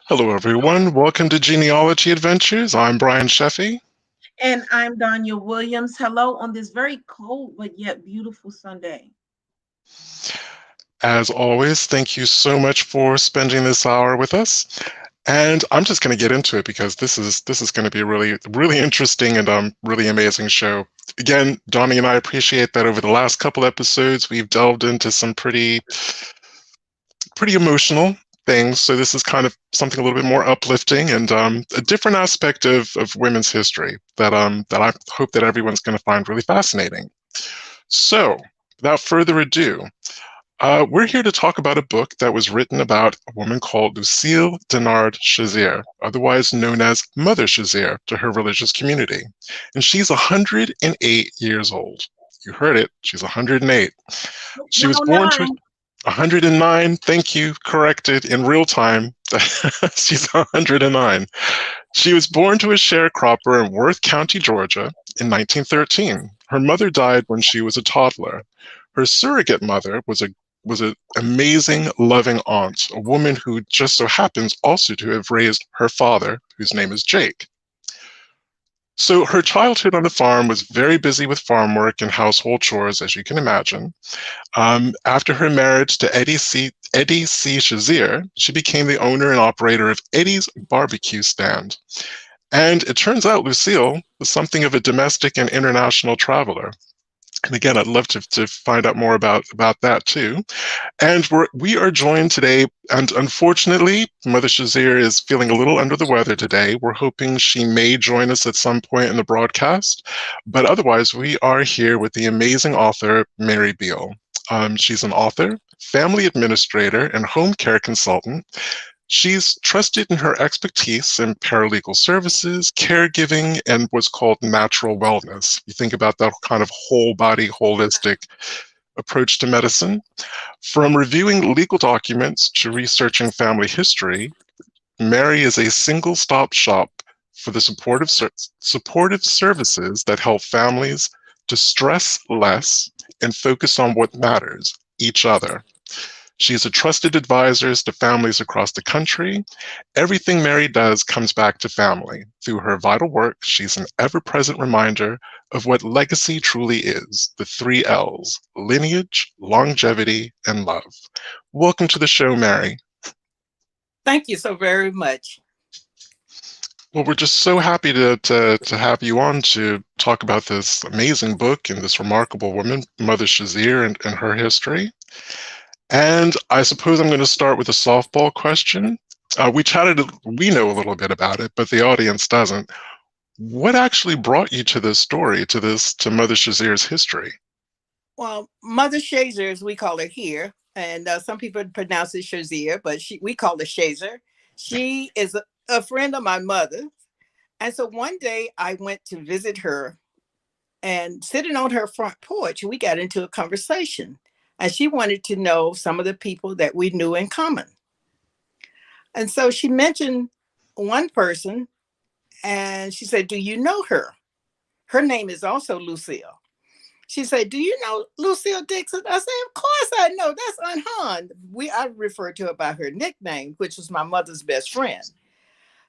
Hello, everyone. Welcome to Genealogy Adventures. I'm Brian Sheffy. And I'm Danya Williams. Hello on this very cold but yet beautiful Sunday. As always, thank you so much for spending this hour with us. And I'm just going to get into it because this is going to be a really interesting and really amazing show. Again, Donnie and I appreciate that over the last couple episodes we've delved into some pretty emotional things. So this is kind of something a little bit more uplifting and a different aspect of women's history that I hope that everyone's going to find really fascinating. So, without further ado, we're here to talk about a book that was written about a woman called Lucille Shazier, otherwise known as Mother Shazier to her religious community. And she's 108 years old. You heard it, she's 108. She was born to 109. 109, thank you, corrected in real time. She's 109. She was born to a sharecropper in Worth County, Georgia in 1913. Her mother died when she was a toddler. Her surrogate mother was an amazing, loving aunt, a woman who just so happens also to have raised her father, whose name is Jake. So her childhood on the farm was very busy with farm work and household chores, as you can imagine. After her marriage to Eddie C. Shazier, she became the owner and operator of Eddie's Barbecue Stand. And it turns out Lucille was something of a domestic and international traveler. And again, I'd love to find out more about that too. And we are joined today, and unfortunately, Mother Shazier is feeling a little under the weather today. We're hoping she may join us at some point in the broadcast, but otherwise, we are here with the amazing author, Mary Beal. She's an author, family administrator, and home care consultant. She's trusted in her expertise in paralegal services, caregiving, and what's called natural wellness. You think about that kind of whole body, holistic approach to medicine. From reviewing legal documents to researching family history, Mary is a single-stop shop for the supportive services that help families to stress less and focus on what matters, each other. She is a trusted advisor to families across the country. Everything Mary does comes back to family. Through her vital work, she's an ever-present reminder of what legacy truly is, the three L's: lineage, longevity, and love. Welcome to the show, Mary. Thank you so very much. Well, we're just so happy to have you on to talk about this amazing book and this remarkable woman, Mother Shazier, and her history. And I suppose I'm going to start with a softball question. We know a little bit about it, but the audience doesn't. What actually brought you to this story, to Mother Shazier's history? Well, Mother Shazier, as we call her here, and some people pronounce it Shazier, but we call her Shazer. She is a friend of my mother. And so one day I went to visit her, and sitting on her front porch, we got into a conversation. And she wanted to know some of the people that we knew in common. And so she mentioned one person, and she said, "Do you know her? Her name is also Lucille." She said, "Do you know Lucille Dixon?" I said, "Of course I know. That's Aunt Han." I referred to her by her nickname, which was my mother's best friend.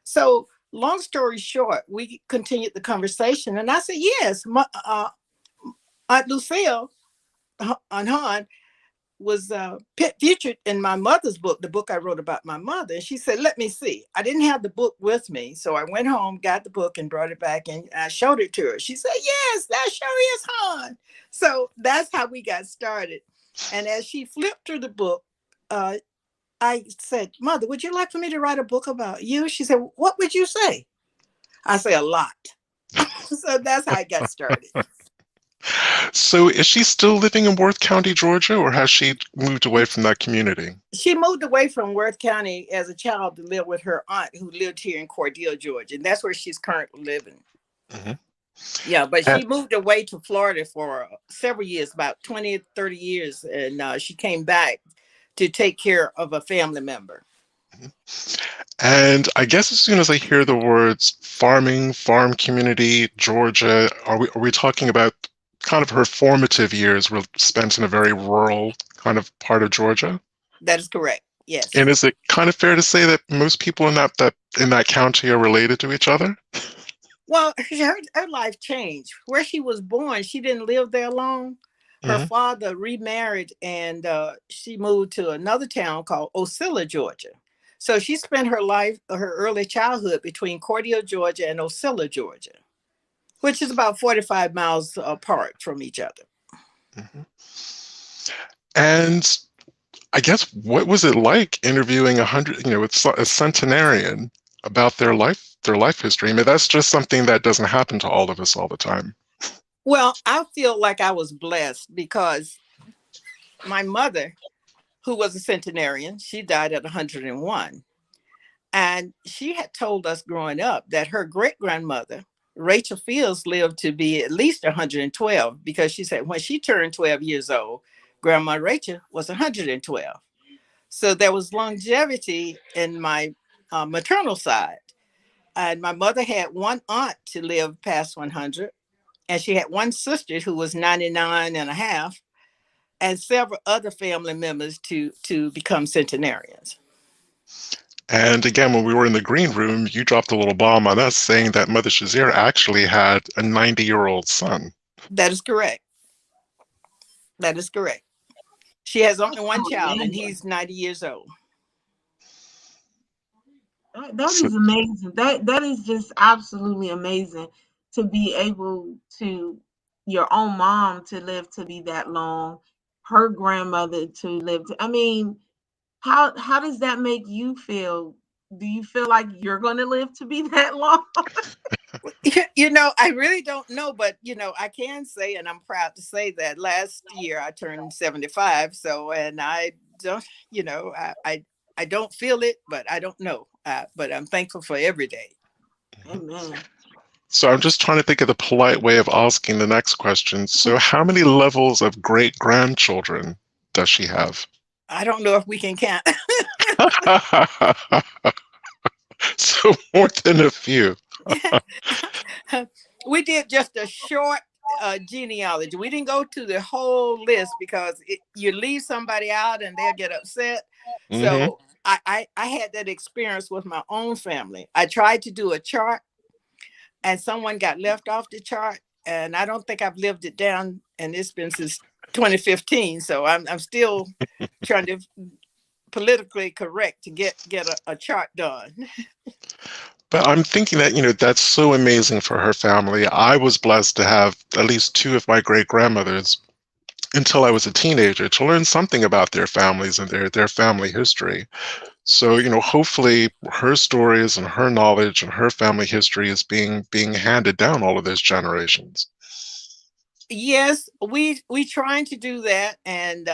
So long story short, we continued the conversation. And I said, "Yes, Aunt Lucille, Aunt Han, was featured in my mother's book, the book I wrote about my mother." And she said, "Let me see." I didn't have the book with me. So I went home, got the book, and brought it back, and I showed it to her. She said, "Yes, that sure is Han." So that's how we got started. And as she flipped through the book, I said, "Mother, would you like for me to write a book about you?" She said, "What would you say?" I say, "A lot." So that's how I got started. So is she still living in Worth County, Georgia, or has she moved away from that community? She moved away from Worth County as a child to live with her aunt who lived here in Cordele, Georgia. And that's where she's currently living. Mm-hmm. Yeah, but And, she moved away to Florida for several years, about 20, 30 years. And she came back to take care of a family member. and I guess as soon as I hear the words farming, farm community, Georgia, are we talking about kind of her formative years were spent in a very rural kind of part of Georgia? That is correct. Yes. And is it kind of fair to say that most people in that county are related to each other? Well, her life changed. Where she was born, she didn't live there long. Her Hmm. father remarried, and she moved to another town called Osceola, Georgia. So she spent her early childhood between Cordial, Georgia, and Osceola, Georgia, which is about 45 miles apart from each other. Hmm. And I guess what was it like interviewing with a centenarian about their life history? I mean, that's just something that doesn't happen to all of us all the time. Well, I feel like I was blessed because my mother, who was a centenarian, she died at 101. And she had told us growing up that her great grandmother, Rachel Fields, lived to be at least 112 because she said when she turned 12 years old, Grandma Rachel was 112. So there was longevity in my maternal side. And my mother had one aunt to live past 100, and she had one sister who was 99 and a half, and several other family members to become centenarians. And again, when we were in the green room, you dropped a little bomb on us saying that Mother Shazier actually had a 90-year-old son. That is correct. That is correct. She has only one Oh, child, and man. he's 90 years old. That So, is amazing. That is just absolutely amazing to be able to your own mom to live to be that long, her grandmother to live to, I mean, how does that make you feel? Do you feel like you're going to live to be that long? I really don't know, but I can say, and I'm proud to say that last year I turned 75. So, and I don't, I don't feel it, but I don't know. But I'm thankful for every day. Amen. so I'm just trying to think of the polite way of asking the next question. So how many levels of great grandchildren does she have? I don't know if we can count. So more than a few. We did just a short genealogy. We didn't go to the whole list because you leave somebody out and they'll get upset. Hmm. So I had that experience with my own family. I tried to do a chart and someone got left off the chart, and I don't think I've lived it down, and it's been since 2015. So I'm still trying to politically correct to get a chart done. But I'm thinking that, that's so amazing for her family. I was blessed to have at least two of my great grandmothers until I was a teenager to learn something about their families and their family history. So, hopefully her stories and her knowledge and her family history is being handed down all of those generations. Yes, we trying to do that, and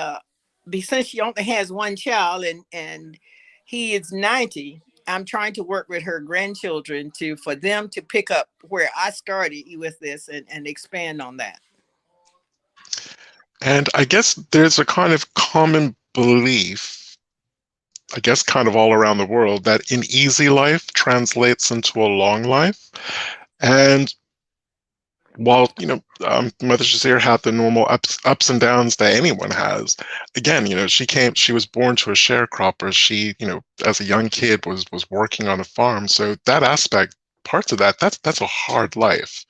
since she only has one child, and he is 90, I'm trying to work with her grandchildren for them to pick up where I started with this and expand on that. And I guess there's a kind of common belief, I guess kind of all around the world, that an easy life translates into a long life. And while Mother Shazier had the normal ups and downs that anyone has, again, she was born to a sharecropper. She, as a young kid was working on a farm. So that aspect, parts of that's a hard life.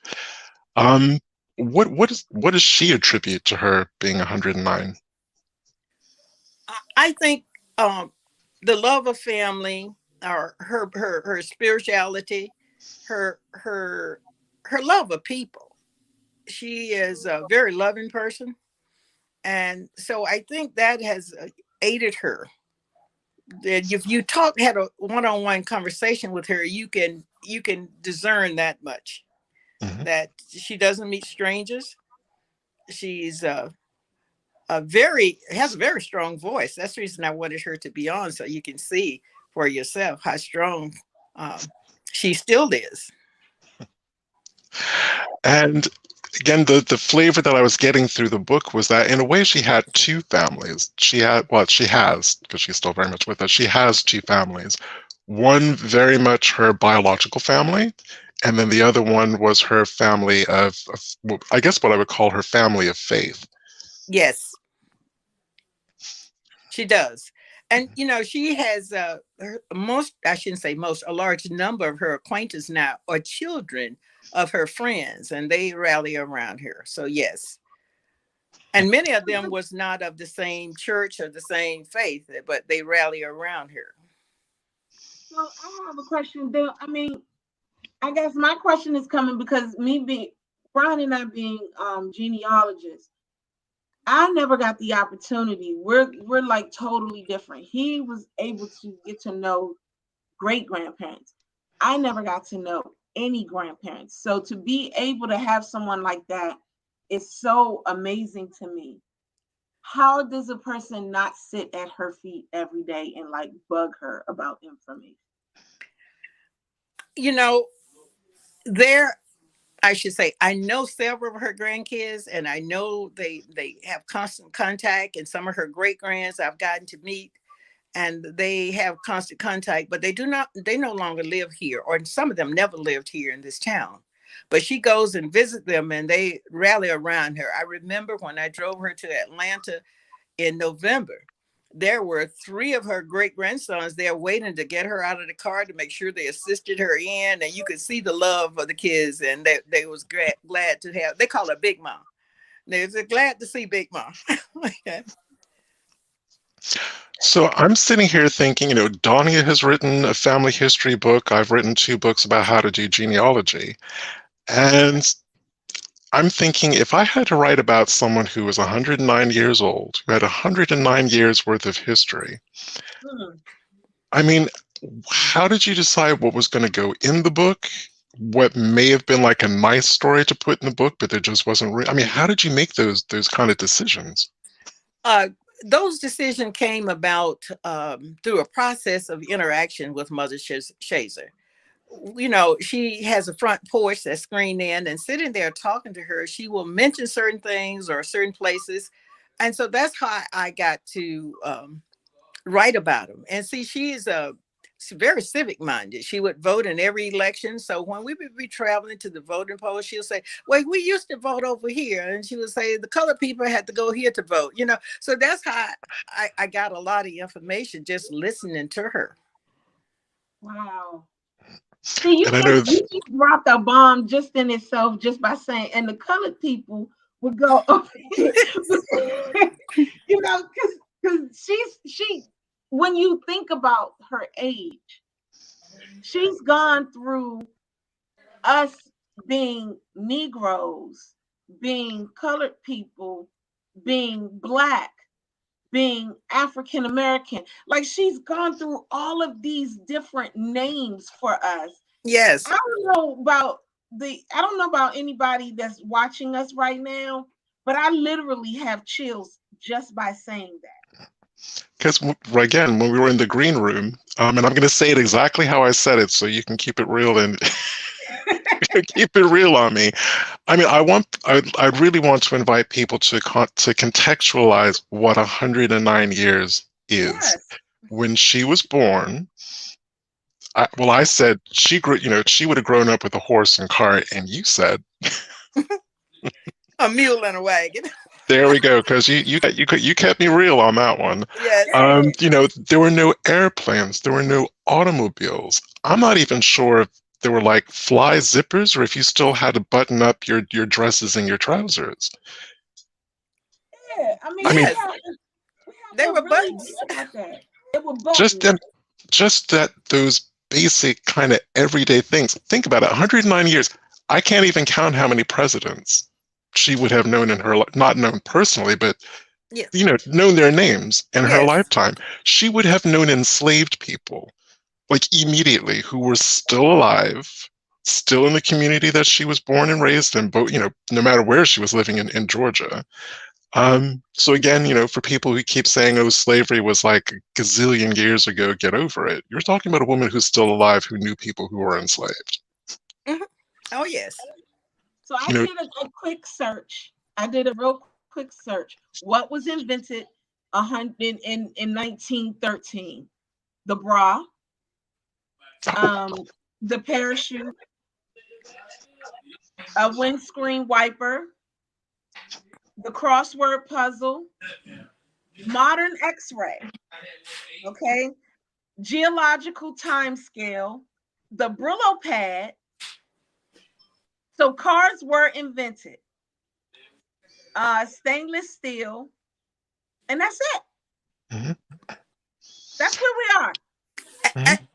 Um, what does she attribute to her being 109? I think the love of family, or her spirituality, her her love of people. She is a very loving person, and so I think that has aided her. That if you had a one-on-one conversation with her, you can discern that much, Hmm. that she doesn't meet strangers. She's a very has a very strong voice. That's the reason I wanted her to be on, so you can see for yourself how strong um, she still is. And again, the flavor that I was getting through the book was that in a way she had two families. She has, because she's still very much with us, she has two families. One very much her biological family, and then the other one was her family well, I guess what I would call her family of faith. Yes, she does. And she has most, I shouldn't say most, a large number of her acquaintances now are children of her friends, and they rally around her. So yes, and many of them was not of the same church or the same faith, but they rally around her. So I have a question. I mean, I guess my question is coming because me being Brian and I being genealogists, I never got the opportunity. We're like totally different. He was able to get to know great grandparents. I never got to know any grandparents. So to be able to have someone like that is so amazing to me. How does a person not sit at her feet every day and like bug her about information? You know, there, I should say, I know several of her grandkids, and I know they have constant contact, and some of her great grands I've gotten to meet, and they have constant contact, but they no longer live here, or some of them never lived here in this town. But she goes and visits them, and they rally around her. I remember when I drove her to Atlanta in November, there were three of her great grandsons there waiting to get her out of the car to make sure they assisted her in, and you could see the love of the kids, and they was glad to have. They call her Big Mom. They was glad to see Big Mom. Okay. So I'm sitting here thinking, Donia has written a family history book. I've written 2 books about how to do genealogy. And I'm thinking if I had to write about someone who was 109 years old, who had 109 years worth of history, Hmm. I mean, how did you decide what was going to go in the book? What may have been like a nice story to put in the book, but there just wasn't. I mean, how did you make those kind of decisions? Uh, those decisions came about through a process of interaction with Mother Shazer. She has a front porch that's screened in, and sitting there talking to her, she will mention certain things or certain places. And so that's how I got to write about them. And see, she's very civic minded. She would vote in every election. So when we would be traveling to the voting polls, she'll say, "Well, we used to vote over here," and she would say, "The colored people had to go here to vote." So that's how I got a lot of information just listening to her. Wow. See, And I know you just dropped a bomb just in itself just by saying, and the colored people would go over here. Because she when you think about her age, she's gone through us being Negroes, being colored people, being Black, being African American. Like she's gone through all of these different names for us. Yes. I don't know about anybody that's watching us right now, but I literally have chills just by saying that. because again, when we were in the green room, and I'm going to say it exactly how I said it, so you can keep it real and keep it real on me. I mean, I really want to invite people to contextualize what 109 years is. Yes. When she was born, I said she grew, she would have grown up with a horse and cart, and you said A mule and a wagon. there we go, because you kept me real on that one. Yes. There were no airplanes, there were no automobiles. I'm not even sure if there were like fly zippers or if you still had to button up your dresses and your trousers. Yeah. I mean, I mean, Yes. we have They to were really buttons. think about that. It were just buttons. that, just that those basic kind of everyday things. Think about it, 109 years. I can't even count how many presidents she would have known in her, not known personally, but Yes. known their names in her Yes. lifetime. She would have known enslaved people, like immediately, who were still alive, still in the community that she was born and raised in, but no matter where she was living in Georgia. So again, for people who keep saying, "Oh, slavery was like a gazillion years ago," get over it. You're talking about a woman who's still alive who knew people who were enslaved. Mhm. Oh, yes. So I You know, did a quick search. I did a real quick search. What was invented in 1913? The bra, um, the parachute, a windscreen wiper, the crossword puzzle, modern X-ray, okay, geological time scale, the Brillo pad. So cars were invented, stainless steel, and that's it. Mhm. That's where we are. Mhm.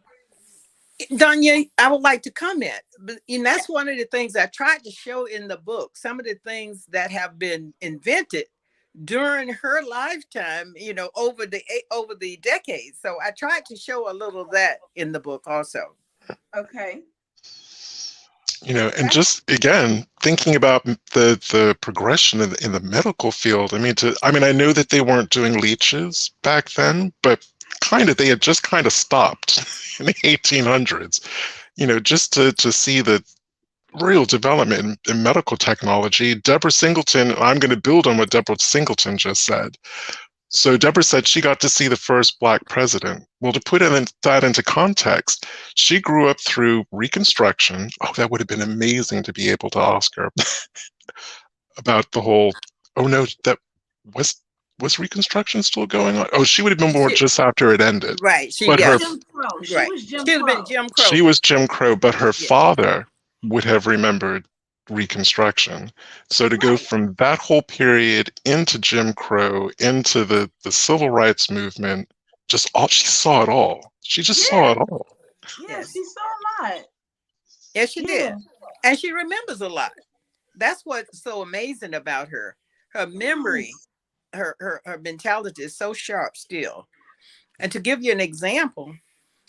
Danya, I would like to comment, but and Yeah. that's one of the things I tried to show in the book. Some of the things that have been invented during her lifetime, over the decades. So I tried to show a little of that in the book also. Okay. And That's just again thinking about the progression in the medical field. I mean, I know that they weren't doing leeches back then, but they had just kind of stopped in the 1800s. Just to see the real development in medical technology. Deborah Singleton, I'm going to build on what Deborah Singleton just said. So Deborah said she got to see the first Black president. Well, to put that into context, she grew up through Reconstruction. Oh, that would have been amazing to be able to ask her about the whole. Oh no, that was was Reconstruction still going on? Oh, she would have been born She, just after it ended. right. But her Jim Crow. She Right. was Jim Should have been Crow. Jim she Crow. was Jim Crow, but her Yeah. father would have remembered Reconstruction. So to go Right. from that whole period into Jim Crow, into the civil rights movement, just all she saw it all. She just saw Yeah. it all. Yeah. Yes. She saw a lot. Yes, she Yeah. did. And she remembers a lot. That's what's so amazing about her. Her memory, Yes. her mentality is so sharp still. And to give you an example,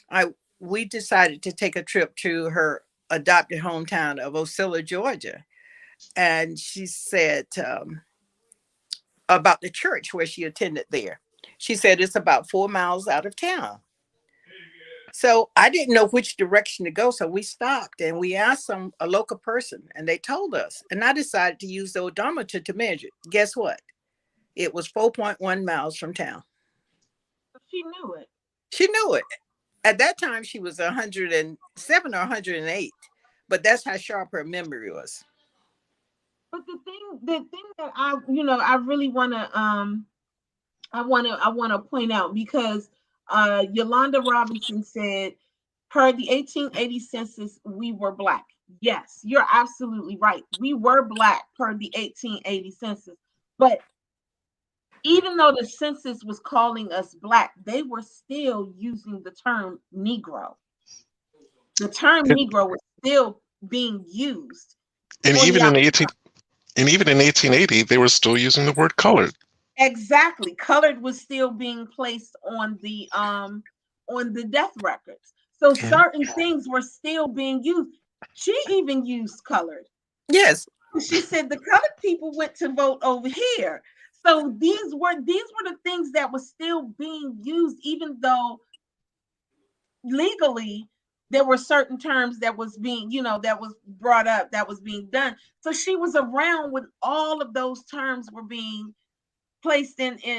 I we decided to take a trip to her adopted hometown of Osceola, Georgia. And she said about the church where she attended there. She said it's about 4 miles out of town. So I didn't know which direction to go. So we stopped and we asked a local person and they told us. And I decided to use the odometer to measure it. Guess what? It was 4.1 miles from town. She knew it. She knew it. At that time, she was 107 or 108. But that's how sharp her memory was. But the thing that I really I want to point out because Yolanda Robinson said per the 1880 census we were Black. Yes, you're absolutely right. We were Black per the 1880 census. But even though the census was calling us Black, they were still using the term Negro. The term And, Negro was still being used and on the even in outside. 1880, they were still using the word colored. Exactly. Colored was still being placed on the death records. So Mhm. certain things were still being used. She even used colored. Yes. She said the colored people went to vote over here. So these were the things that were still being used, even though legally there were certain terms that was being, that was brought up, that was being done. So she was around when all of those terms were being placed into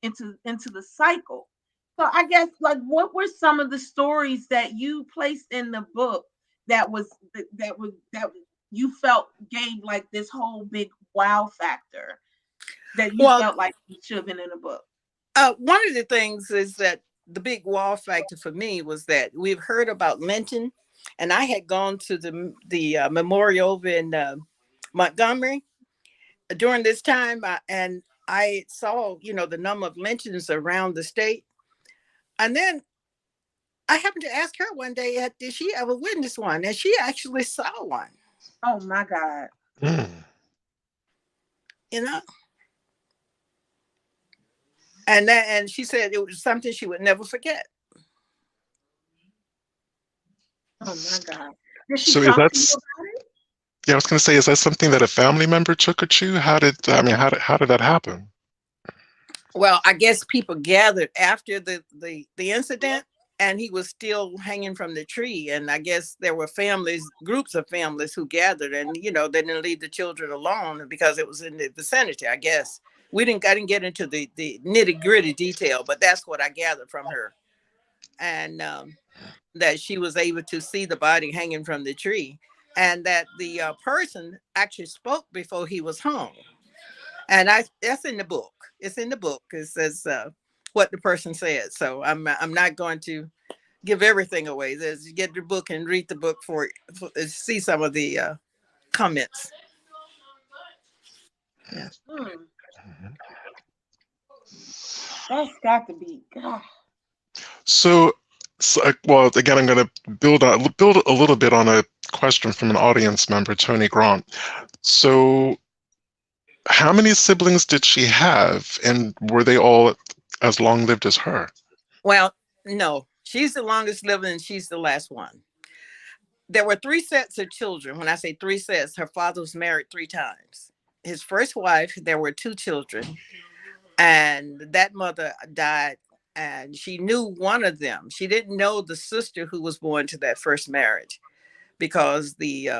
the cycle. So I guess, like, what were some of the stories that you placed in the book that you felt gave like this whole big wow factor that you Well, felt like should have been in a book? one of the things is that the big wow factor for me was that we've heard about lynching, and I had gone to the memorial over in Montgomery during this time, and I saw the number of lynchings around the state, and then I happened to ask her one day, did she ever witness one? And she actually saw one. Oh my God. Mm. You know, and she said it was something she would never forget. Oh my God. Did she So is talk that to you about it? yeah, I was going to say, is that something that a family member took her to? How did that happen? Well, I guess people gathered after the incident, and he was still hanging from the tree. And I guess there were groups of families who gathered, and they didn't leave the children alone because it was in the vicinity. I guess I didn't get into the nitty gritty detail, but that's what I gathered from her, and that she was able to see the body hanging from the tree, and that the person actually spoke before he was hung. And that's in the book. It's in the book. It says what the person said. So I'm not going to give everything away. There's get the book and read the book for see some of the comments. Yeah. Hmm. That's got to be God. So, well, again, I'm going to build a little bit on a question from an audience member, Tony Grant. So, how many siblings did she have, and were they all as long-lived as her? Well, no, she's the longest living, and she's the last one. There were three sets of children. When I say three sets, her father was married three times. His first wife, there were two children, and that mother died. And she knew one of them. She didn't know the sister who was born to that first marriage because the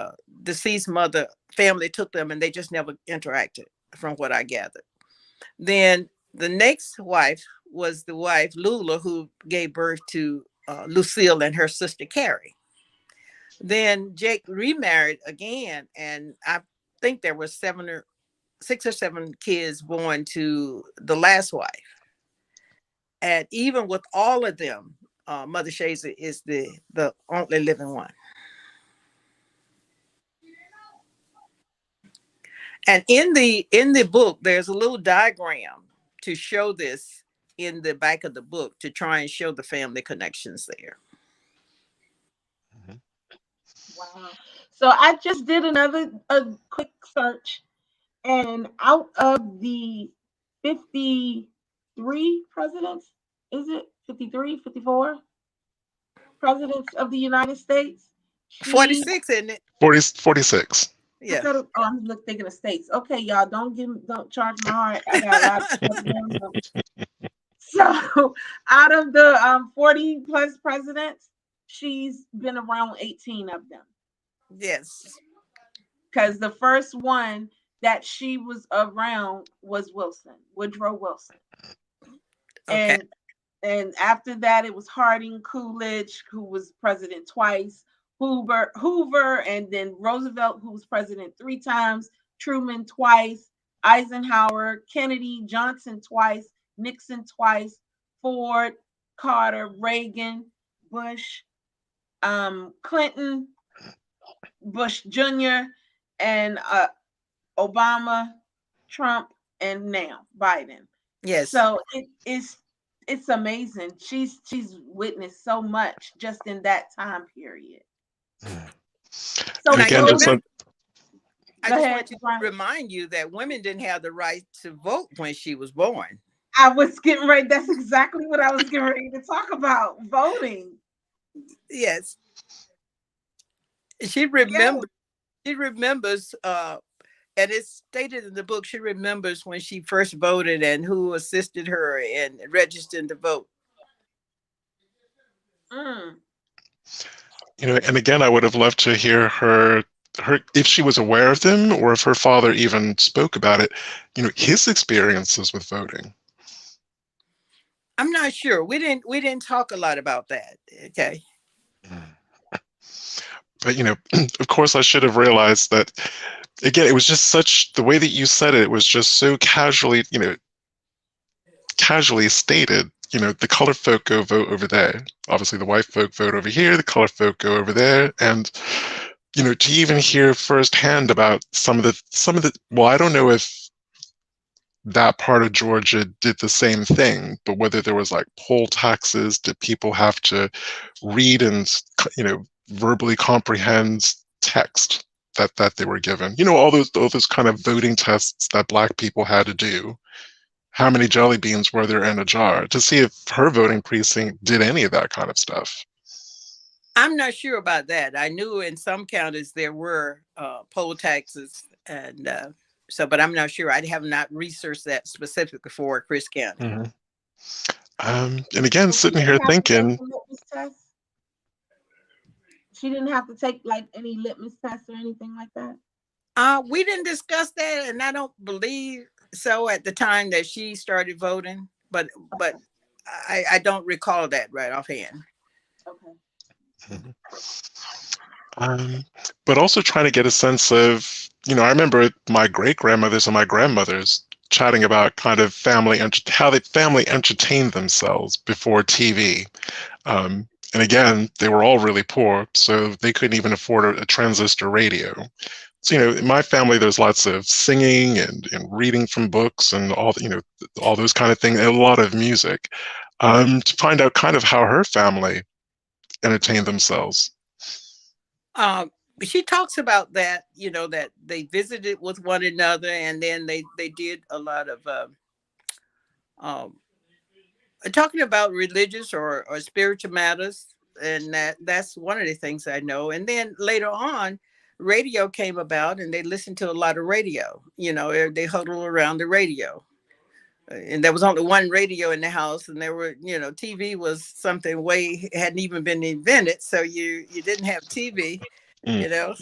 deceased mother family took them and they just never interacted, from what I gathered. Then the next wife was the wife, Lula, who gave birth to Lucille and her sister, Carrie. Then Jake remarried again, and I think there were six or seven kids born to the last wife. And even with all of them, Mother Shazier is the only living one. And in the book, there's a little diagram to show this in the back of the book to try and show the family connections there. Wow. So I just did a quick search, and out of the 53 presidents, is it 53, 54 presidents of the United States? She 46, isn't it? 46. I Yeah. said, oh, I'm thinking of states. Okay, y'all, don't charge my heart. I got a lot of stuff going on. So, out of the 40 plus presidents, she's been around 18 of them. Yes. Because the first one that she was around was Woodrow Wilson. Okay. And after that, it was Harding, Coolidge, who was president twice, Hoover, and then Roosevelt, who was president three times, Truman twice, Eisenhower, Kennedy, Johnson twice, Nixon twice, Ford, Carter, Reagan, Bush, Clinton, Bush Jr., and Obama, Trump, and now Biden. Yes. So it's amazing. She's witnessed so much just in that time period. So And again, just I go just ahead, want to Brian. remind you that women didn't have the right to vote when she was born. I was getting ready. That's exactly what I was getting ready to talk about. Voting. Yes. She Yeah. remembers. She remembers. And it's stated in the book. She remembers when she first voted and who assisted her in registering to vote. Mm. and again, I would have loved to hear her if she was aware of them or if her father even spoke about it, his experiences with voting. I'm not sure. We didn't talk a lot about that. Okay. But of course I should have realized that. Again, it was just the way that you said it was just so casually stated. The colored folk go vote over there. Obviously the white folk vote over here, the colored folk go over there. And to even hear firsthand about some of the, well, I don't know if that part of Georgia did the same thing, but whether there was like poll taxes, did people have to read and verbally comprehend text that they were given? All those kind of voting tests that Black people had to do. How many jelly beans were there in a jar, to see if her voting precinct did any of that kind of stuff? I'm not sure about that. I knew in some counties there were poll taxes, and but I'm not sure. I have not researched that specifically for Chris County. Mm-hmm. And again, sitting here thinking, she didn't have to take like any litmus tests or anything like that. We didn't discuss that, and I don't believe so at the time that she started voting. But I don't recall that right offhand. Okay. But also trying to get a sense of, I remember my great grandmothers and my grandmothers chatting about kind of how the family entertained themselves before TV. And again, they were all really poor, so they couldn't even afford a transistor radio. So, in my family, there's lots of singing and reading from books and all those kind of things, and a lot of music, to find out kind of how her family entertained themselves. She talks about that, that they visited with one another, and then they did a lot of um, talking about religious or spiritual matters, and that's one of the things I know. And then later on, radio came about, and they listened to a lot of radio. They huddled around the radio, and there was only one radio in the house, and there were, TV was something way hadn't even been invented, so you didn't have TV, Mm. you know.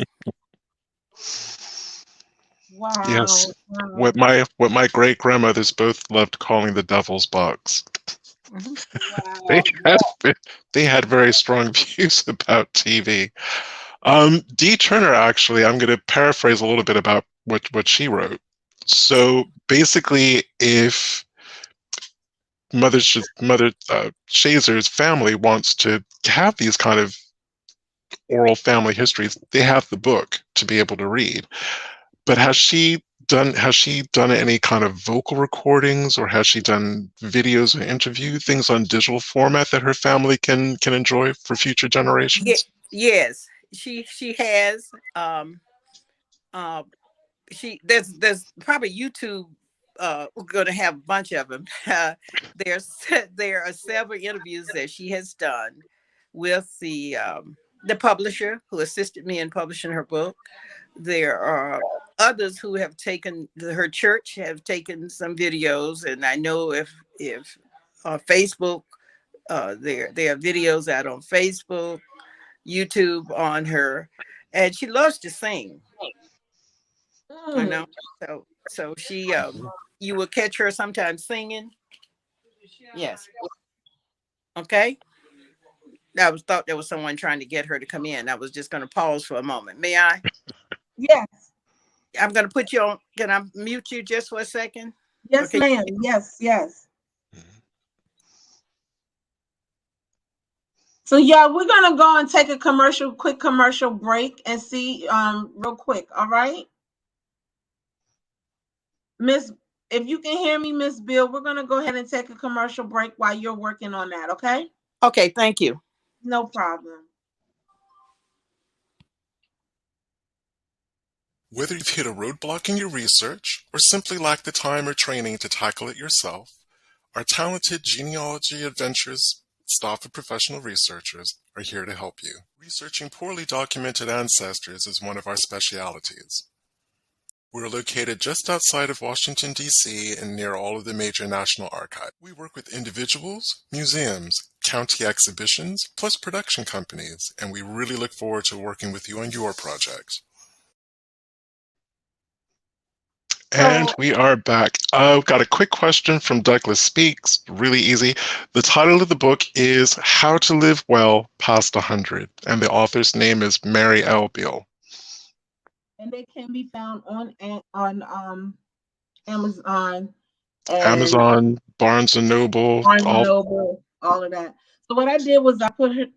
Yes, Wow. what my great grandmothers both loved calling the devil's box. Mhm. They Wow. had they had very strong views about TV. Dee Turner, actually, I'm going to paraphrase a little bit about what she wrote. So basically, if Mother Shazer's family wants to have these kind of oral family histories, they have the book to be able to read. But has she done any kind of vocal recordings, or has she done videos or interview things on digital format that her family can enjoy for future Yeah, generations? yes, she has. Uh, there's probably YouTube. We're going to have a bunch of them. There's there are several interviews that she has done with the publisher who assisted me in publishing her book. There are others who have taken her church have taken some videos, and I know if Facebook, there are videos out on Facebook, YouTube on her, and she loves to sing. I Mm. know. So she you will catch her sometimes singing. Yes. Okay. I was thought there was someone trying to get her to come in. I was just going to pause for a moment. May I? Yes. I'm going to put you on. Can I mute you just for a second? Yes, Okay. ma'am. Yes, yes. So yeah, we're gonna go and take a quick commercial break and see real quick. All right. Miss, if you can hear me, Miss Bill, we're gonna go ahead and take a commercial break while you're working on that, okay? Okay. Thank you. No problem. Whether you've hit a roadblock in your research or simply lack the time or training to tackle it yourself, our talented genealogy adventures staff of professional researchers are here to help you. Researching poorly documented ancestors is one of our specialities. We're located just outside of Washington, D.C. and near all of the major national archives. We work with individuals, museums, county exhibitions, plus production companies, and we really look forward to working with you on your projects. And So we are back. Got a quick question from Douglas Speaks, really easy. The title of the book is How to Live Well Past 100, and the author's name is Mary L. Beal. and they can be found on Amazon and Amazon, Barnes and Noble, Barnes and all. Noble, all of that. So what I did was I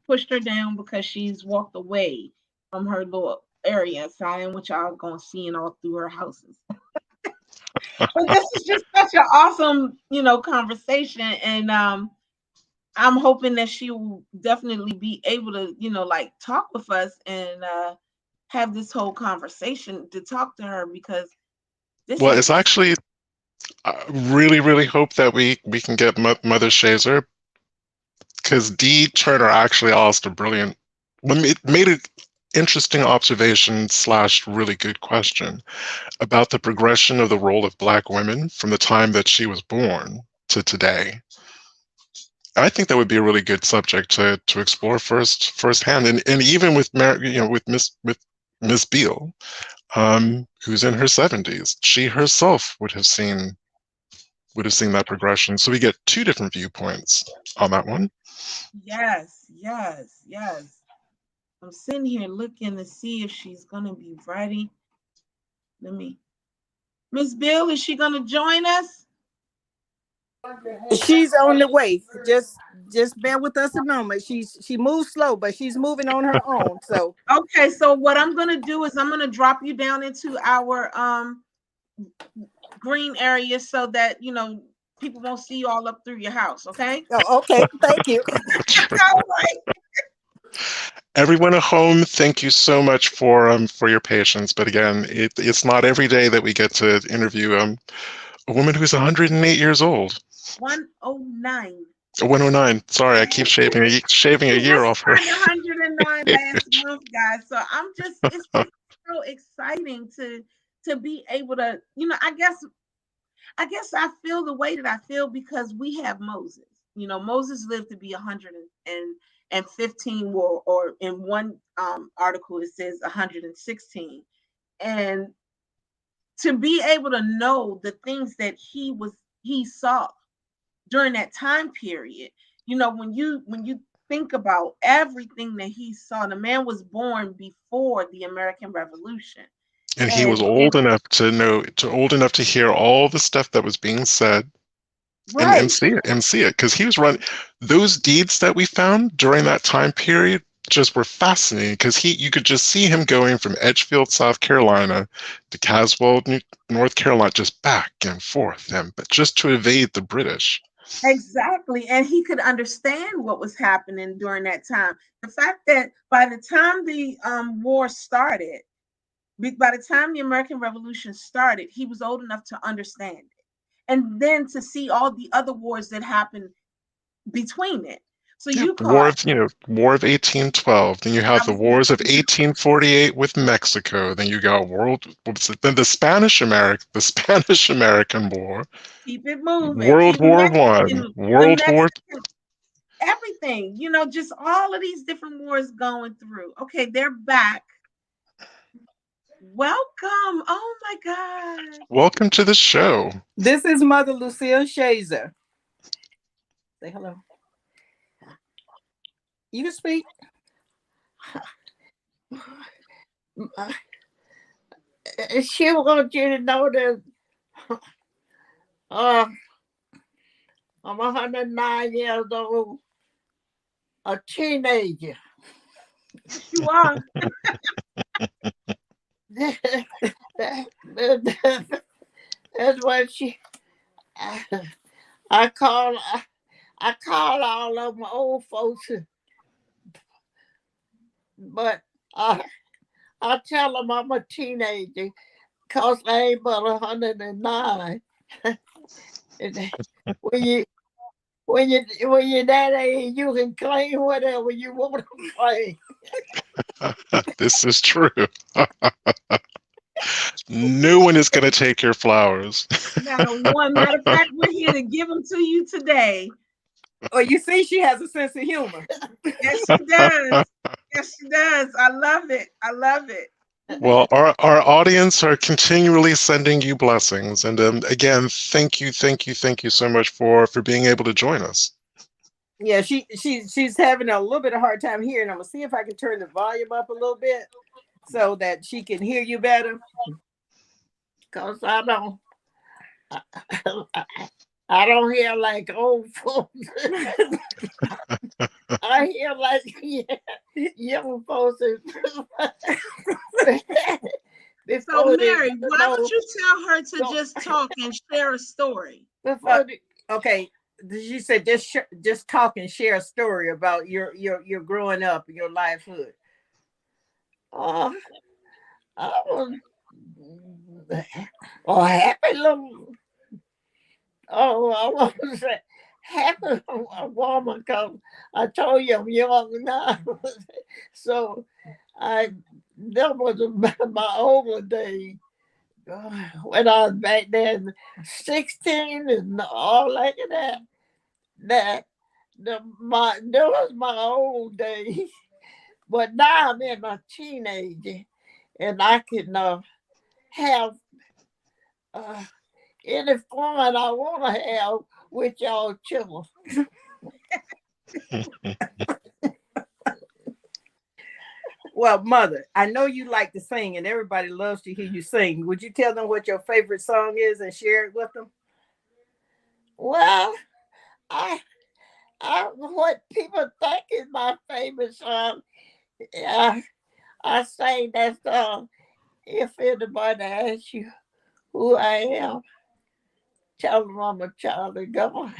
pushed her down because she's walked away from her little area. So I am what y'all gonna see in all through her houses. But this is just such an awesome, conversation, and I'm hoping that she will definitely be able to, like talk with us and have this whole conversation to talk to her because this Well, is it's just actually, I really, really hope that we can get Mother Shazer, because Dee Turner actually asked a brilliant, made an interesting observation slash really good question about the progression of the role of Black women from the time that she was born to today. I think that would be a really good subject to explore firsthand, and even with with Miss Beal, who's in her 70s, she herself would have seen that progression. So we get two different viewpoints on that one. yes, yes, yes. I'm sitting here looking to see if she's gonna be ready. Let me Miss Bill, is she gonna join us? She's on the way. Just bear with us a moment. She moves slow, but she's moving on her own. So Okay, so what I'm gonna do is I'm gonna drop you down into our green area so that people won't see you all up through your house. Okay. okay, thank you. All right. Everyone at home, thank you so much for your patience. But again, it's not every day that we get to interview a woman who's 108 years old. 109. 109. Sorry, I keep shaving a She year just off her. turned 109 last month, guys. So it's just so exciting to be able to, I guess I feel the way that I feel because we have Moses. Moses lived to be 115, or in one article it says 116. And to be able to know the things that he saw during that time period, when you think about everything that he saw, the man was born before the American Revolution. And he was And old enough old enough to hear all the stuff that was being said and right. see it, because he was running those deeds that we found during that time period just were fascinating, because you could just see him going from Edgefield, South Carolina to Caswell, North Carolina, just back and forth, but just to evade the British. Exactly. And he could understand what was happening during that time. The fact that by the time the war started, by the time the American Revolution started, he was old enough to understand it. And then to see all the other wars that happened between it. So Yeah, you caught War of 1812. Then you have I the was gonna wars of say, 1848 with Mexico. Then you got then the Spanish American War, keep it moving. World Keep War One, the World War. Mexican, everything, just all of these different wars going through. Okay, they're back. Welcome. Oh my God. Welcome to the show. This is Mother Lucille Shazier. Say hello. You can speak. She wants you to know that I'm 109 years old, a teenager. You are. That's what I call all of my old folks, but I tell them I'm a teenager because I ain't but 109. when you're that age, you can claim whatever you want to claim. This is true. No one is going to take your flowers. Not a one. Matter of fact, we're here to give them to you today. Oh, you see, she has a sense of humor. Yes, she does. Yes, she does. I love it. I love it. Well, our audience are continually sending you blessings, and again, thank you so much for being able to join us. Yeah, she's having a little bit of hard time hearing. I'm gonna see if I can turn the volume up a little bit so that she can hear you better. Cause I don't hear like old folks. I hear like young folks. So, Mary, why don't you tell her to just talk and share a story? Okay, she said just talk and share a story about your growing up, your lifehood. I was happy little. Oh, I want to say happy woman because I told you I'm young now. So that was my older days. When I was back then 16 and all like that. That was my old days. But now I'm in my teenager and I can have any fun I want to have with y'all children. Well, Mother, I know you like to sing, and everybody loves to hear you sing. Would you tell them what your favorite song is and share it with them? Well, I, what people think is my favorite song. I sang that song. If anybody asks you who I am, tell them I'm a child of God.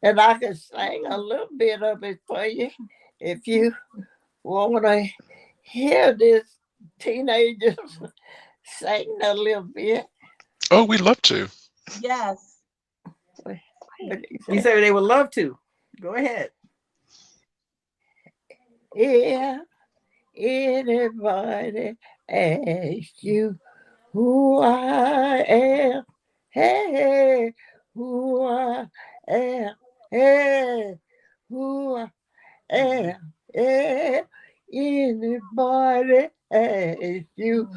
And I can sing a little bit of it for you if you want to hear this teenagers sing a little bit. Oh, we'd love to. Yes. What You say they would love to. Go ahead. Yeah, anybody asks you who I am, hey, who I am, hey, who I am, hey, anybody asks you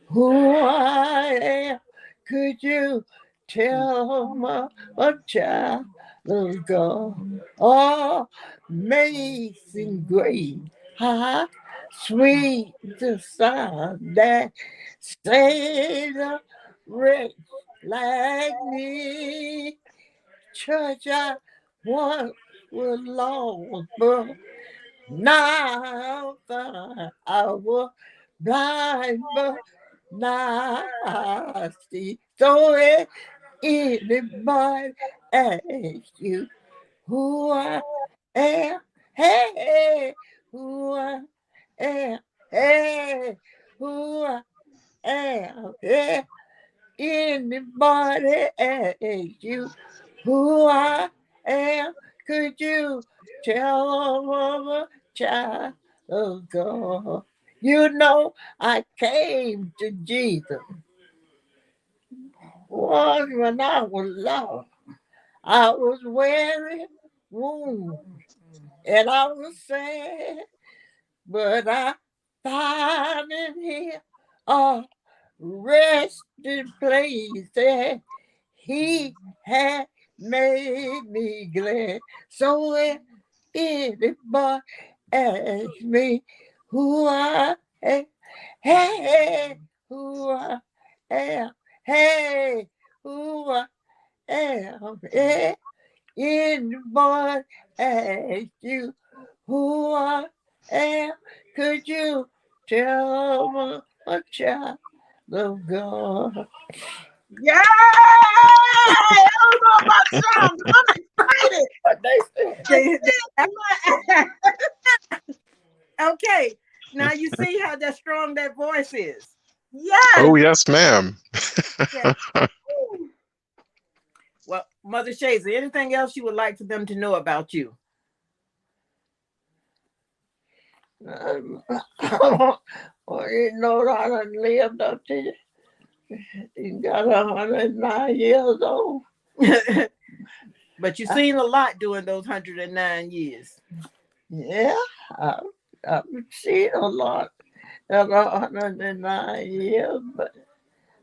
who I am, could you tell my a child of God? Oh, amazing grace, how sweet the sound that saved a wretch like me. Church, I once was lost, but now I was blind, but now I see. So if anybody asks you who I am, hey, who I am, hey, who I am, hey, anybody asks you who I am, could you tell them a child of God? You know, I came to Jesus once when I was lost. I was wearing wounds and I was sad, but I found in here a resting place that He had made me glad. So if anybody asks me who I am, hey, who I am, hey, who I am, hey, anybody asks you who I am, could you tell me a child of God? Yay! I don't know about y'all, but I'm excited. What they They- Yes. okay. Now you see how that strong that voice is. Oh, yes, ma'am. Yeah. Well, Mother Shazer, anything else you would like for them to know about you? Well, you know, I done lived up to you got 109 years old. But you've seen a lot during those 109 years. Yeah, I've seen a lot at 109 years, but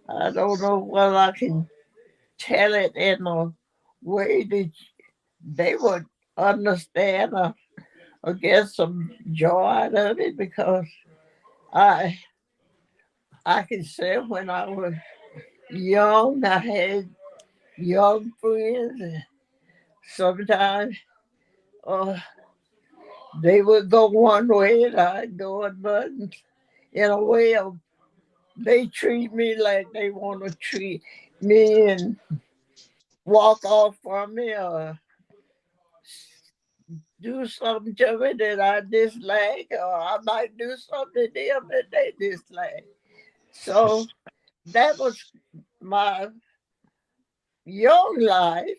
I don't know whether I can tell it in a way that they would understand or get some joy out of it, because I I can say when I was young, I had young friends, and sometimes uh, they would go one way and I'd go another. In a way of they treat me like they want to treat me and walk off from me or do something to me that I dislike, or I might do something to them that they dislike. So that was my young life.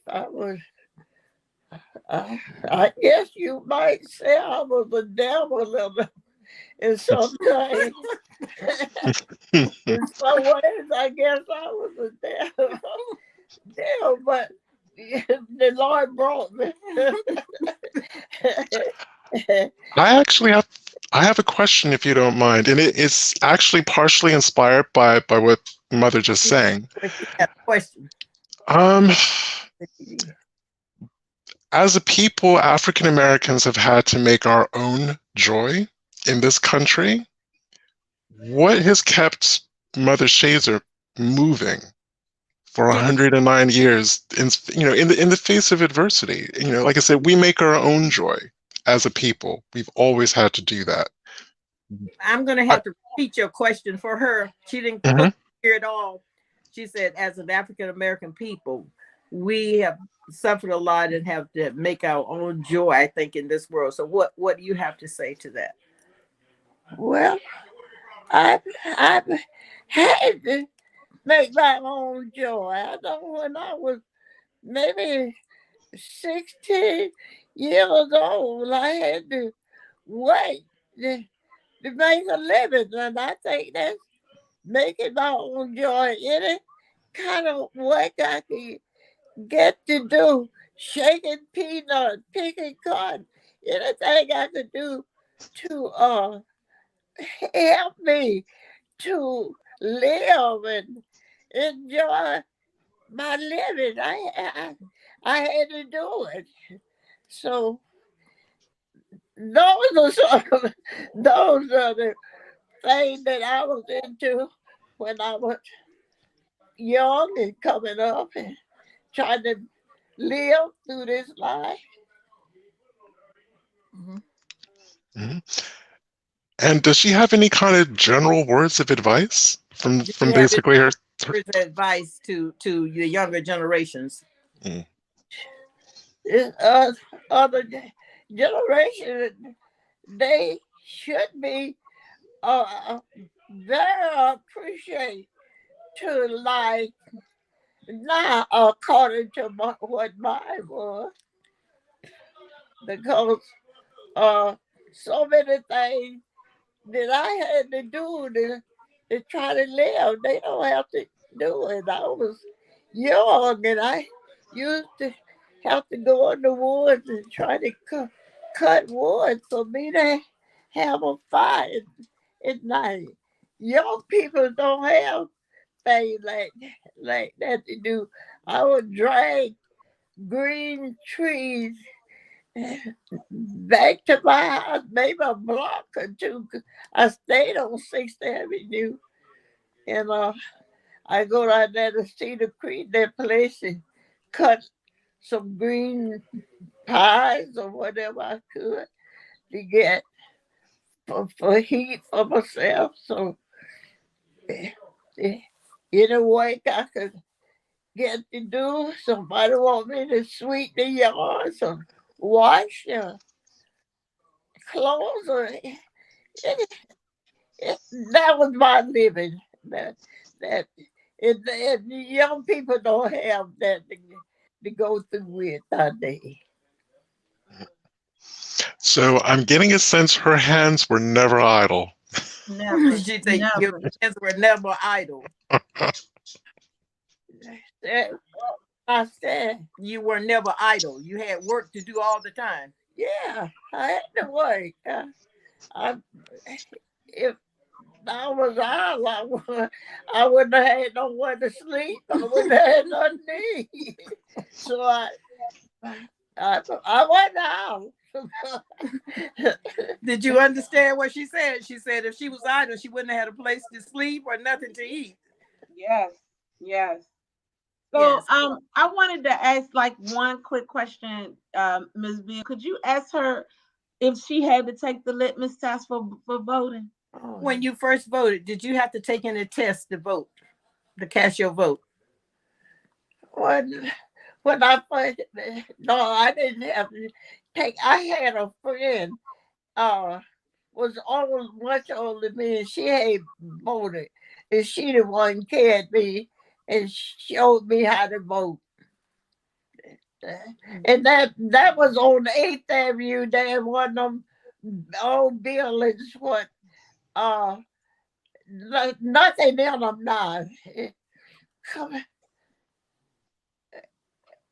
I guess you might say I was a devil in some ways. In some ways, I guess I was a devil. Devil, but the Lord brought me. I have a question if you don't mind, and it's actually partially inspired by what Mother just sang. Yeah, question. Um, as a people, African Americans have had to make our own joy in this country. what has kept Mother Shazer moving for Yeah. 109 years in the face of adversity? Like I said, we make our own joy as a people. We've always had to do that. I'm going to I, have to repeat your question for her. She didn't mhm. fully hear it all. She said, as an African American people, we have suffered a lot and have to make our own joy, I think, in this world. So what do you have to say to that? Well, I've had to make my own joy. I know when I was maybe 16 years old, I had to work to, to make a living, and I think that's making my own joy. Any kind of work I can get to do, shaking peanuts, picking cotton, anything I could do to help me to live and enjoy my living. I had to do it. So those are those are the things that I was into when I was young and coming up and trying to live through this life. Mm-hmm. Mhm. And does she have any kind of general words of advice from Do from you have any basically her? words of advice to the younger generations? Mm, This other generation, they should be very appreciate to life now according to what mine was, because uh so many things that I had to do to try to live. They don't have to do it. I was young and I used to have to go in the woods and try to cut wood for me to have a fire at night. Young people don't have things like that to do. I would drag green trees back to my house, maybe a block or two. 'Cause I stayed on 6th Avenue, and I go down there to see the creek, that place, and cut some green pies or whatever I could to get for heat for myself. So, in a way, I could get to do. Somebody want me to sweep the yard, or wash clothes, or that was my living. That and the young people don't have that to go through with today. So I'm getting a sense her hands were never idle. Never, She said your never. hands were never idle. That, I said, You were never idle. You had work to do all the time. yeah, I had to work. I, if I was out, I wouldn't have had nowhere to sleep. I wouldn't have had nothing to eat. So I went out. Did you understand what she said? She said if she was idle, she wouldn't have had a place to sleep or nothing to eat. Yes, yes. So Yes. I wanted to ask like one quick question, Ms. Beal. Could you ask her if she had to take the litmus test for voting? Oh, When you first voted, did you have to take any test to vote, to cast your vote? when when I first, no, I didn't have to take. I had a friend, uh, was almost much older than me, and she had voted, and she the one carried me and showed me how to vote. And that was on 8th Avenue. There one of them old buildings. What uh, nothing in them now. Come,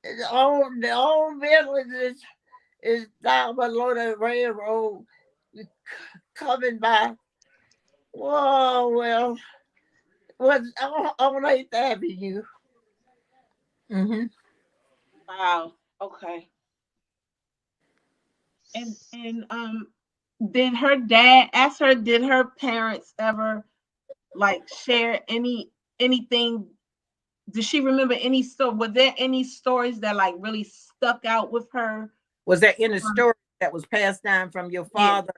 the old buildings is down below the railroad coming by. Whoa, well, was on 8th Avenue. Mm-hmm. Wow. Okay. And did her dad ask her? Did her parents ever like share anything? Does she remember any story? Was there any stories that like really stuck out with her? Was there any story that was passed down from your Yeah. father,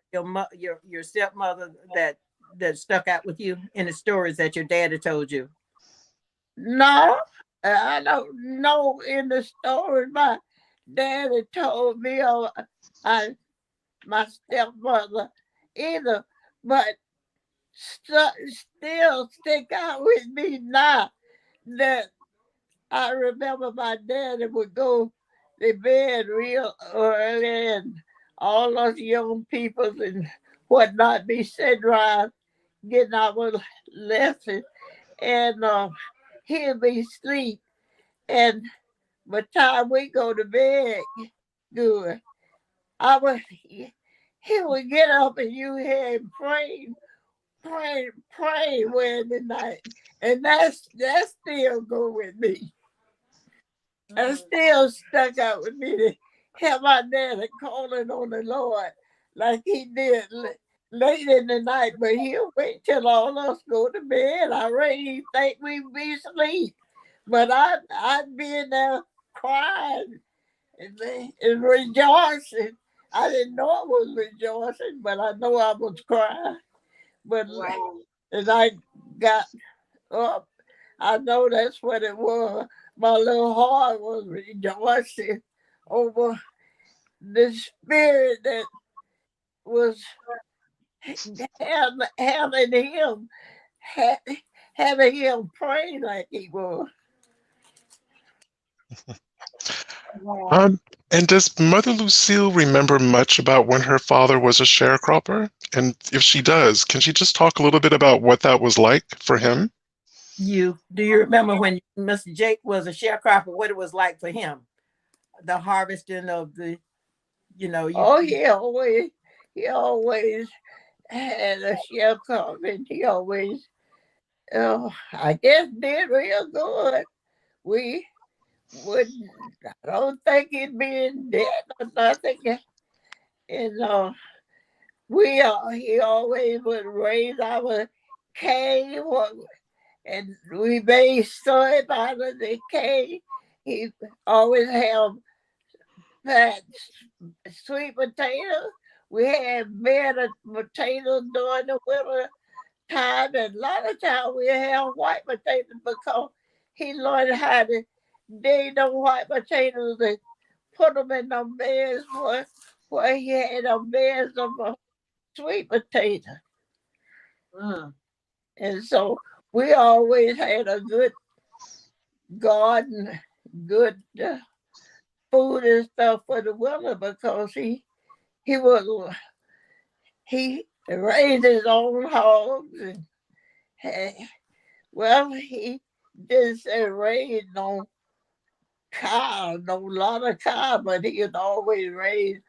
your stepmother that stuck out with you? Any stories that your daddy told you? No, I don't know in the story my daddy told me or I, my stepmother either, but still stick out with me now that I remember my daddy would go to bed real early and all those young people and whatnot be sitting around getting our lessons and he'll be asleep and by the time we go to bed, good, I would he would get up and you hear him praying Wednesday night. And that still go with me. And still stuck out with me to have my daddy calling on the Lord like he did late in the night, but he'll wait till all us go to bed. I really think we'd be asleep. But I'd be in there crying and rejoicing. I didn't know I was rejoicing, but I know I was crying. But Wow. as I got up, I know that's what it was. My little heart was rejoicing over the spirit that was having him, having him pray like he was. Wow. And does Mother Lucille remember much about when her father was a sharecropper? And if she does, can she just talk a little bit about what that was like for him? Do you remember when Mr. Jake was a sharecropper, what it was like for him? The harvesting of the, Oh, he always had a sharecropper, and he always, I guess, did real good. We wouldn't, I don't think he'd be in debt or nothing. And he always would raise our cane, and we made soy out of the cane. He always had that sweet potato. We had bed of potatoes during the winter time, and a lot of time we had white potatoes because he learned how to dig them white potatoes and put them in them beds where he had them beds of sweet potato. Mm. And so we always had a good garden, good food and stuff for the winter because he was he raised his own hogs and had, well he just raised no cow, no lot of cow, but he had always raised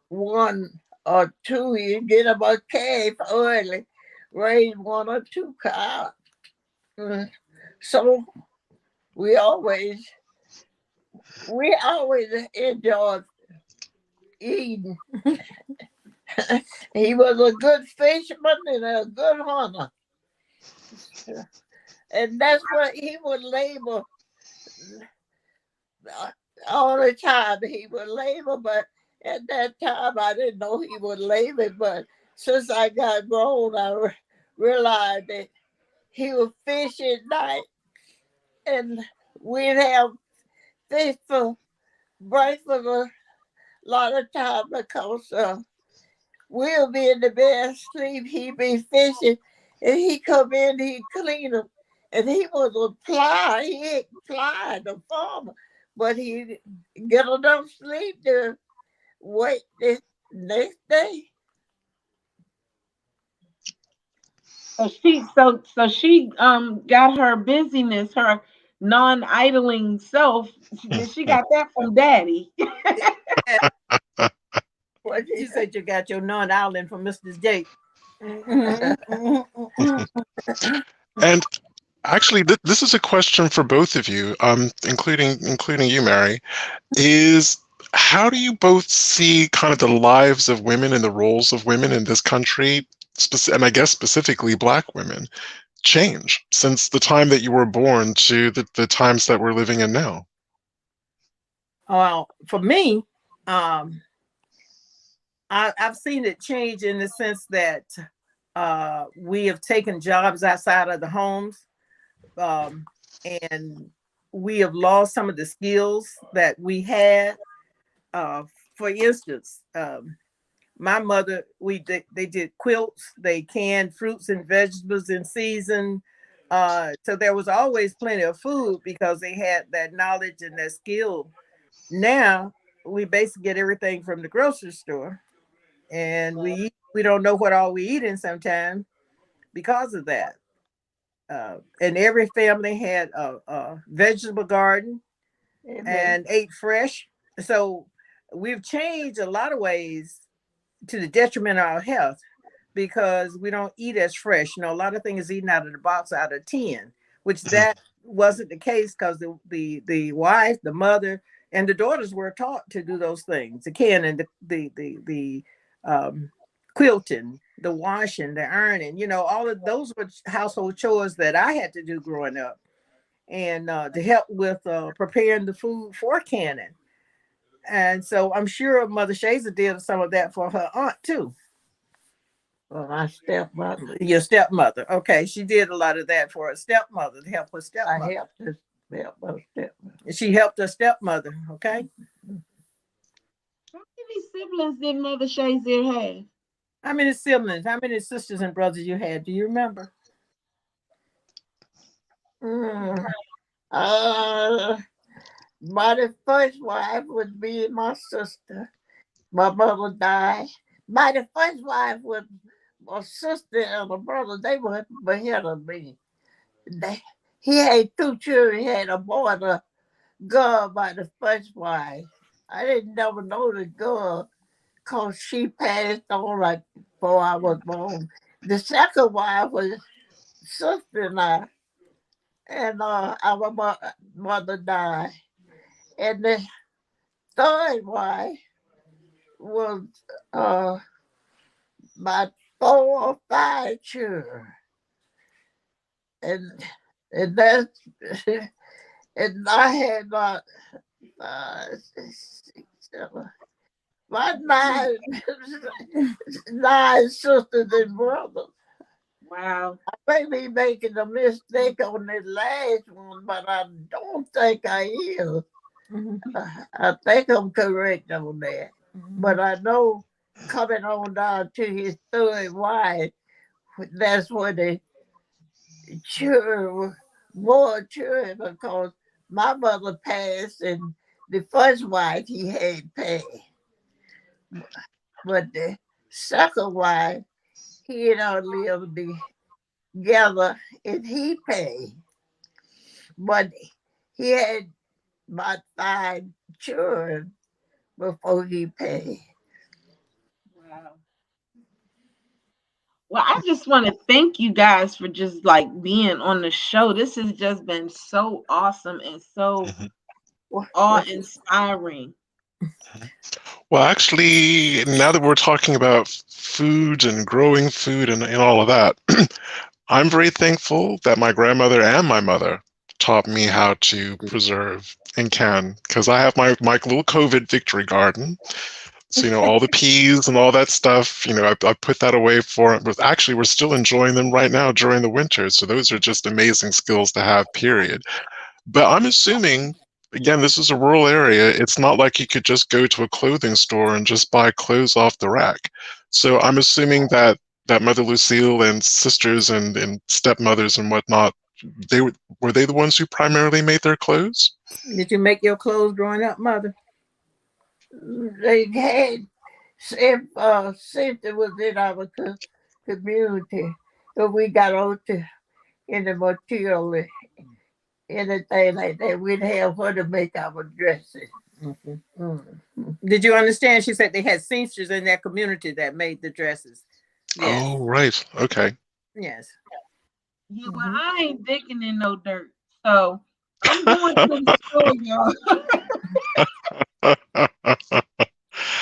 one or two. You get him a calf early, raise one or two cows. Mm. So we always enjoyed eating. He was a good fisherman and a good hunter. And that's what he would labor all the time. He would labor, but at that time I didn't know he would labor. But since I got grown, I realized that he would fish at night and we'd have fish for breakfast a lot of time because we'll be in the bed asleep, he'd be fishing, and he come in, he'd clean them. And he was he applied the farmer, but he get enough sleep to wait the next day. So she got her busyness, her non-idling self. She got that from daddy. Yeah, What you he, said you got your non-island from Mr. Jake. Mhm, mhm, mhm. And actually, this is a question for both of you, including you, Mary. Is how do you both see kind of the lives of women and the roles of women in this country, and I guess specifically Black women? change since the time that you were born to the times that we're living in now? Well, for me, um, I've seen it change in the sense that we have taken jobs outside of the homes, um, and we have lost some of the skills that we had. Uh, for instance, my mother, they did quilts, they canned fruits and vegetables in season. So there was always plenty of food because they had that knowledge and that skill. Now we basically get everything from the grocery store, and we don't know what all we eating sometimes because of that. And every family had a vegetable garden Amen. and ate fresh. So we've changed a lot of ways to the detriment of our health because we don't eat as fresh. A lot of things eaten out of the box, out of tin, which Mhm. that wasn't the case because the wife, the mother, and the daughters were taught to do those things. The can and the quilting, the washing, the ironing. All of those were household chores that I had to do growing up, and to help with preparing the food for canning. And so I'm sure Mother Shazer did some of that for her aunt too. For my stepmother, Your stepmother. Okay. She did a lot of that for her stepmother to help her I stepmother. helped her help my stepmother. She helped her stepmother. Okay. How many siblings did Mother Shazier have? How many siblings, how many sisters and brothers you had? Do you remember? Mm. Uh, my first wife would be my sister. My mother died. My first wife was my sister and a brother. They were ahead of me. They, he had two children. He had a boy and a girl by the first wife. I didn't never know the girl because she passed on like before I was born. The second wife was sister and I, and our mother died. And the third wife was uh, my 4 or 5 children. And and that's and I had uh, 6, 7, my nine sisters and brothers. Wow. I may be making a mistake on this last one, but I don't think I is. Mhm. I think I'm correct on that. Mhm. But I know coming on down to his third wife, that's where the children, more children, because my mother passed and the first wife he had passed. But the second wife, he and I lived together and he paid. But he had about 5 children before he paid. Wow. Well, I just want to thank you guys for just like being on the show. This has just been so awesome and so Mhm. Well, awe inspiring. Mhm. Well, actually, now that we're talking about food and growing food and all of that, I'm very thankful that my grandmother and my mother taught me how to preserve and can, because I have my little COVID victory garden. So, all the peas and all that stuff, I put that away for it. But actually, we're still enjoying them right now during the winter. So those are just amazing skills to have, period. But I'm assuming, again, this is a rural area. It's not like you could just go to a clothing store and just buy clothes off the rack. So I'm assuming that Mother Lucille and sisters and stepmothers and whatnot, were they the ones who primarily made their clothes? Did you make your clothes growing up, mother? they had safety within our community. If we got on to any material, anything like that, we'd have her to make our dresses. Mhm. Mm. Did you understand? She said they had seamsters in their community that made the dresses. Yes. Oh, right. Okay. Yes. Yeah, well, Mhm. I ain't digging in no dirt. So I'm going to the store, y'all.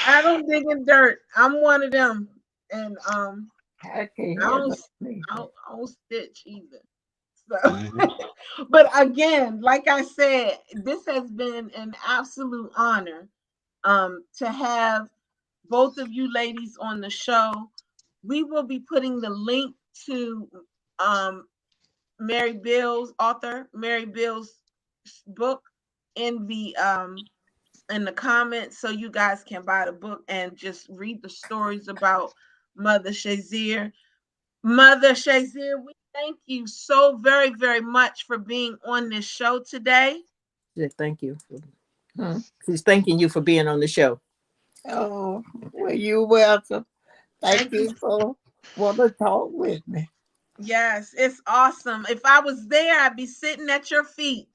I don't dig in dirt. I'm one of them. And I can't I have don't, no sneezing. I don't stitch either. So, Mhm. but again, like I said, this has been an absolute honor to have both of you ladies on the show. We will be putting the link to um, Mary Beal's author, Mary Beal's book in the comments so you guys can buy the book and just read the stories about Mother Shazier. Mother Shazier, we thank you so very, very much for being on this show today. Yeah, thank you. She's thanking you for being on the show. Oh, well, you're welcome. Thank Thank you. you for want to talk with me. Yes, it's awesome. If I was there, I'd be sitting at your feet.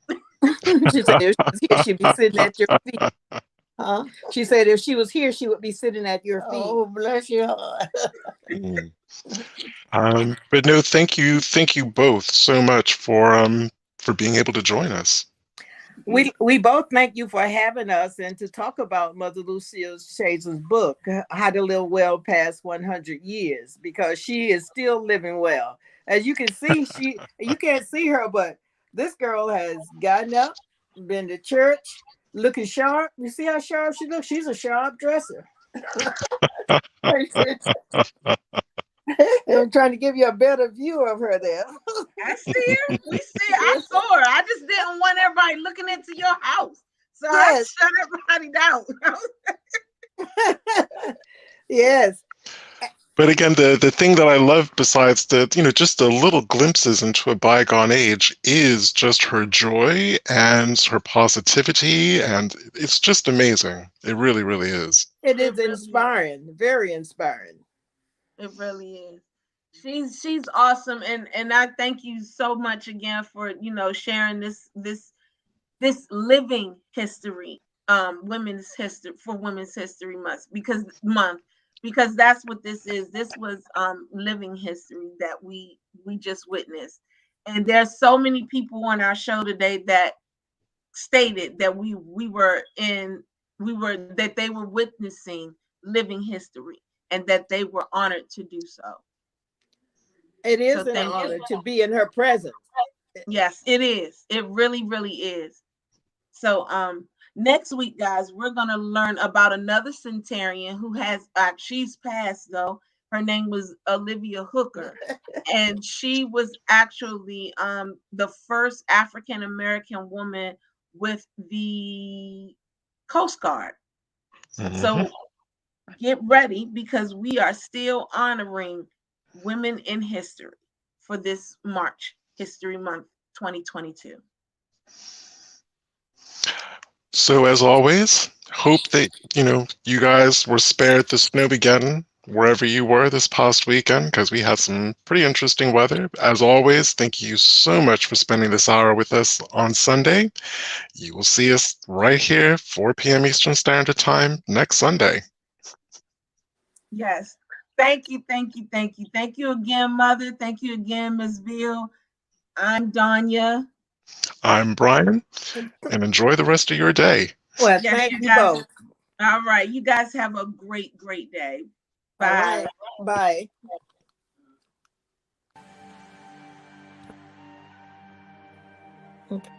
She said if she was here, she'd be sitting at your feet. Huh? She said if she was here, she would be sitting at your feet. Oh, bless your heart. Mm. But no, thank you both so much for being able to join us. We both thank you for having us and to talk about Mother Lucille Shazier's book, How to Live Well Past 100 Years, because she is still living well. As you can see, you can't see her, but this girl has gotten up, been to church, looking sharp. You see how sharp she looks? She's a sharp dresser. I'm trying to give you a better view of her there. I see her. We see her. I saw her. I just didn't want everybody looking into your house. So Yes. I shut everybody down. Yes. But again, the thing that I love besides the, just the little glimpses into a bygone age is just her joy and her positivity. And it's just amazing. It really, really is. It It is really inspiring, very inspiring. It really is. She's awesome, and I thank you so much again for sharing this living history, Women's History Month, because that's what this is. This was living history that we just witnessed, and there's so many people on our show today that stated that that they were witnessing living history and that they were honored to do so. It So is an thank you. honor to be in her presence. Yes, it is. It really, really is. So next week, guys, we're gonna learn about another centenarian who has she's passed though. Her name was Olivia Hooker, and she was actually the first African American woman with the Coast Guard. Mhm. So get ready because we are still honoring women in history for this March History Month 2022. So as always, hope that, you guys were spared the snowmageddon wherever you were this past weekend, because we had some pretty interesting weather. As always, thank you so much for spending this hour with us on Sunday. You will see us right here, 4 p.m. Eastern Standard Time next Sunday. Yes. Thank you, thank you, thank you. Thank you again, Mother. Thank you again, Ms. Beal. I'm Danya. I'm Brian, and enjoy the rest of your day. Well, Yes, thank you you guys. both. All right. You guys have a great, great day. All Bye. right. Bye. Okay.